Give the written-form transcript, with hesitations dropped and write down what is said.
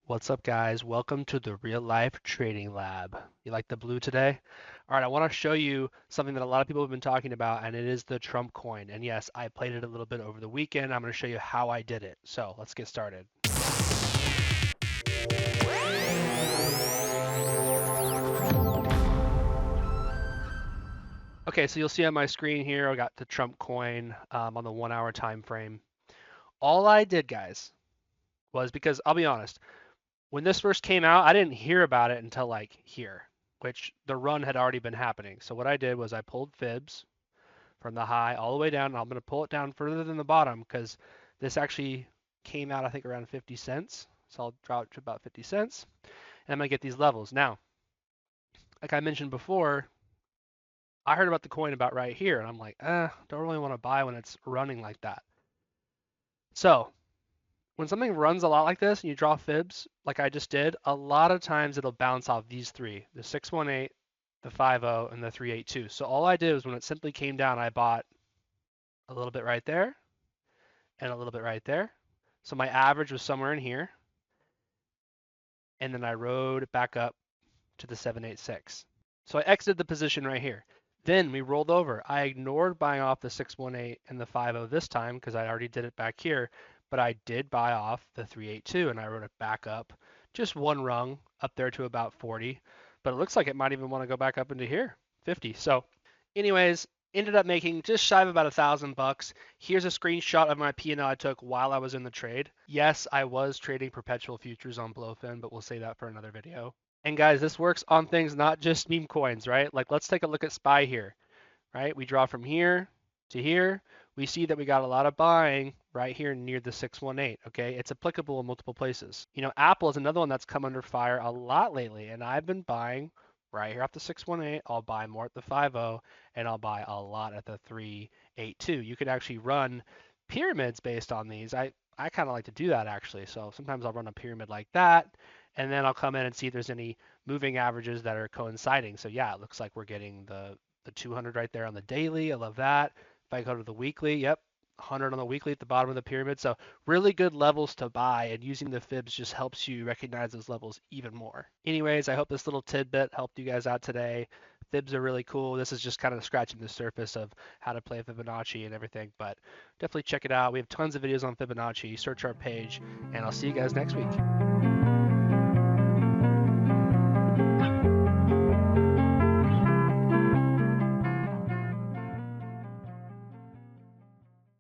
What's up, guys? Welcome to the Real Life Trading Lab. You like the blue today? All right, I want to show you something that a lot of people have been talking about, and it is the Trump coin. And yes, I played it a little bit over the weekend. I'm going to show you how I did it. So let's get started. Okay, so you'll see on my screen here, I got the Trump coin on the 1 hour time frame. All I did, guys, was because I'll be honest, when this first came out, I didn't hear about it until like here, which the run had already been happening. So what I did was I pulled fibs from the high all the way down. And I'm going to pull it down further than the bottom because this actually came out, I think, around 50 cents. So I'll draw it to about 50 cents. And I'm going to get these levels. Now, like I mentioned before, I heard about the coin about right here. And I'm like, don't really want to buy when it's running like that. So when something runs a lot like this and you draw fibs, like I just did, a lot of times it'll bounce off these three, the 618, the 50, and the 382. So all I did was when it simply came down, I bought a little bit right there and a little bit right there. So my average was somewhere in here. And then I rode it back up to the 786. So I exited the position right here. Then we rolled over. I ignored buying off the 618 and the 50 this time because I already did it back here, but I did buy off the 382 and I rode it back up just one rung up there to about 40, but it looks like it might even want to go back up into here, 50. So anyways, ended up making just shy of about $1,000. Here's a screenshot of my P&L I took while I was in the trade. Yes, I was trading perpetual futures on Blowfin, but we'll save that for another video. And guys, this works on things not just meme coins, right? Like let's take a look at SPY here, right? We draw from here to here. We see that we got a lot of buying right here near the 618, okay? It's applicable in multiple places. You know, Apple is another one that's come under fire a lot lately, and I've been buying right here off the 618. I'll buy more at the 50, and I'll buy a lot at the 382. You could actually run pyramids based on these. I kind of like to do that actually. So sometimes I'll run a pyramid like that, and then I'll come in and see if there's any moving averages that are coinciding. So yeah, it looks like we're getting the 200 right there on the daily. I love that. If I go to the weekly, yep, 100 on the weekly at the bottom of the pyramid. So really good levels to buy, and using the fibs just helps you recognize those levels even more. Anyways, I hope this little tidbit helped you guys out today. Fibs are really cool. This is just kind of scratching the surface of how to play Fibonacci and everything, but definitely check it out. We have tons of videos on Fibonacci. Search our page, and I'll see you guys next week.